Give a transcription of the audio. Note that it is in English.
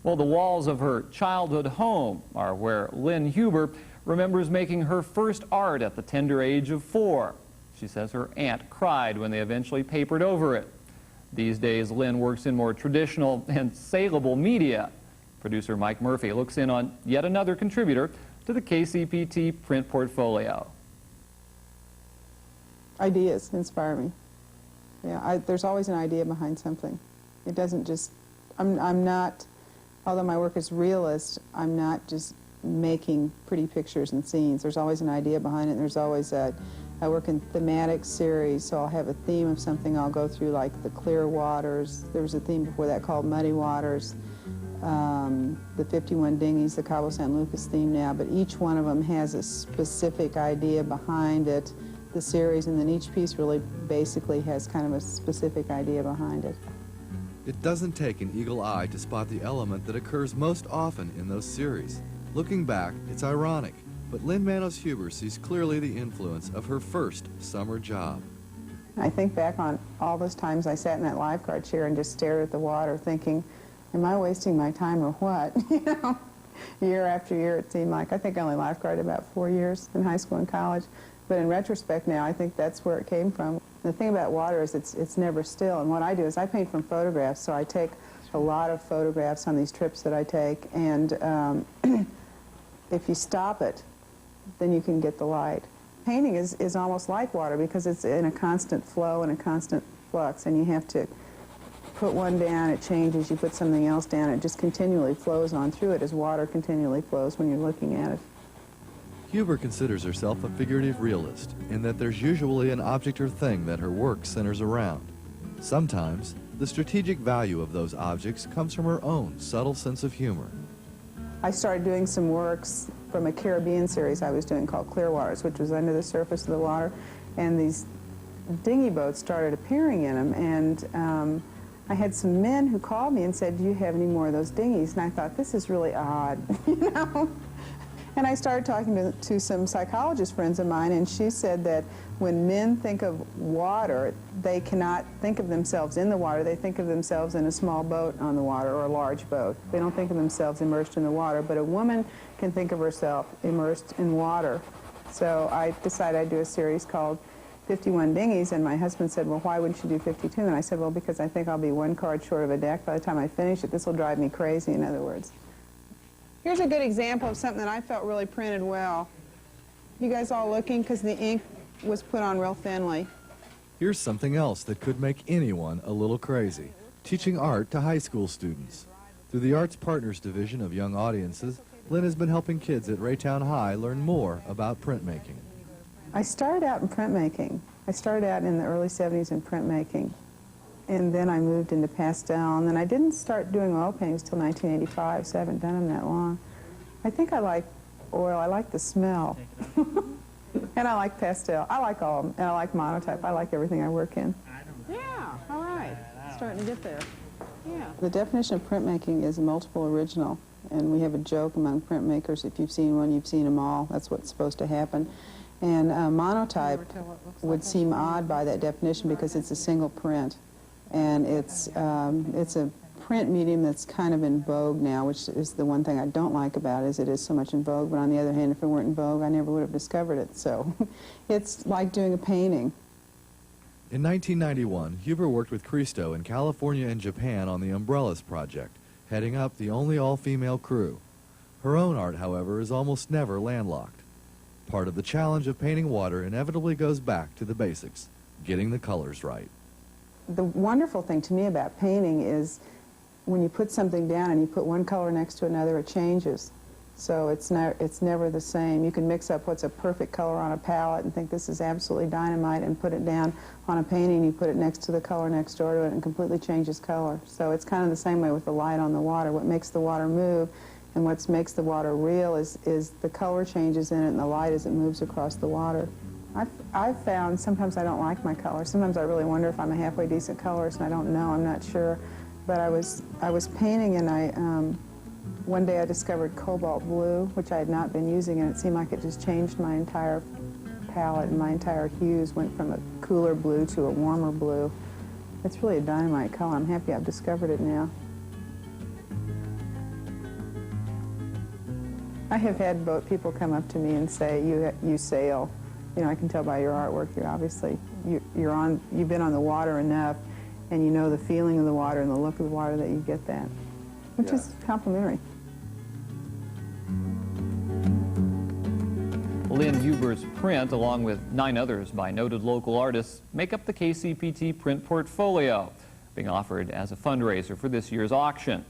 Well, the walls of her childhood home are where Lynn Huber remembers making her first art at the tender age of 4. She says her aunt cried when they eventually papered over it. These days, Lynn works in more traditional and saleable media. Producer Mike Murphy looks in on yet another contributor to the KCPT print portfolio. Ideas inspire me. Yeah, there's always an idea behind something. It doesn't just, I'm not, although my work is realist, I'm not just making pretty pictures and scenes. There's always an idea behind it. There's always I work in thematic series, so I'll have a theme of something I'll go through, like the clear waters. There was a theme before that called muddy waters. The 51 dinghies, the Cabo San Lucas theme now, but each one of them has a specific idea behind it, the series, and then each piece really basically has kind of a specific idea behind it. It doesn't take an eagle eye to spot the element that occurs most often in those series. Looking back, it's ironic, but Lynn Manos Huber sees clearly the influence of her first summer job. I think back on all those times I sat in that lifeguard chair and just stared at the water thinking, am I wasting my time or what? You know, year after year it seemed like. I think I only lifeguarded about 4 years in high school and college, but in retrospect now I think that's where it came from. The thing about water is it's never still, and what I do is I paint from photographs, so I take a lot of photographs on these trips that I take, and if you stop it, then you can get the light. Painting is almost like water because it's in a constant flow and a constant flux, and you have to put one down, it changes, you put something else down, it just continually flows on through it as water continually flows when you're looking at it. Huber considers herself a figurative realist in that there's usually an object or thing that her work centers around. Sometimes, the strategic value of those objects comes from her own subtle sense of humor. I started doing some works from a Caribbean series I was doing called Clear Waters, which was under the surface of the water, and these dinghy boats started appearing in them, and I had some men who called me and said, do you have any more of those dinghies? And I thought, this is really odd, you know? And I started talking to some psychologist friends of mine, and she said that when men think of water, they cannot think of themselves in the water. They think of themselves in a small boat on the water or a large boat. They don't think of themselves immersed in the water, but a woman can think of herself immersed in water. So I decided I'd do a series called 51 Dinghies, and my husband said, well, why wouldn't you do 52? And I said, well, because I think I'll be one card short of a deck by the time I finish it. This will drive me crazy, in other words. Here's a good example of something that I felt really printed well. You guys all looking? Because the ink was put on real thinly. Here's something else that could make anyone a little crazy: teaching art to high school students. Through the Arts Partners Division of Young Audiences, Lynn has been helping kids at Raytown High learn more about printmaking. I started out in printmaking. I started out in the early 70s in printmaking. And then I moved into pastel, and then I didn't start doing oil paintings till 1985, so I haven't done them that long. I think I like oil. I like the smell. And I like pastel. I like all of them. And I like monotype. I like everything I work in. Yeah, all right. Starting to get there. Yeah. The definition of printmaking is multiple original. And we have a joke among printmakers: if you've seen one, you've seen them all. That's what's supposed to happen. And monotype would seem odd by that definition because it's a single print. And it's a print medium that's kind of in vogue now, which is the one thing I don't like about it, is it is so much in vogue. But on the other hand, if it weren't in vogue, I never would have discovered it. So it's like doing a painting. In 1991, Huber worked with Christo in California and Japan on the Umbrellas project, heading up the only all-female crew. Her own art, however, is almost never landlocked. Part of the challenge of painting water inevitably goes back to the basics, getting the colors right. The wonderful thing to me about painting is when you put something down and you put one color next to another, it changes. So it's never the same. You can mix up what's a perfect color on a palette and think this is absolutely dynamite, and put it down on a painting, you put it next to the color next door to it, and it completely changes color. So it's kind of the same way with the light on the water. What makes the water move and what makes the water real is the color changes in it and the light as it moves across the water. I've found sometimes I don't like my color. Sometimes I really wonder if I'm a halfway decent colorist, and I don't know. I'm not sure. But I was painting, and one day I discovered cobalt blue, which I had not been using, and it seemed like it just changed my entire palette, and my entire hues went from a cooler blue to a warmer blue. It's really a dynamite color. I'm happy I've discovered it now. I have had boat people come up to me and say, you sail. You know, I can tell by your artwork, you've been on the water enough, and you know the feeling of the water and the look of the water that you get that, which is complimentary. Lynn Huber's print, along with 9 others by noted local artists, make up the KCPT print portfolio, being offered as a fundraiser for this year's auction.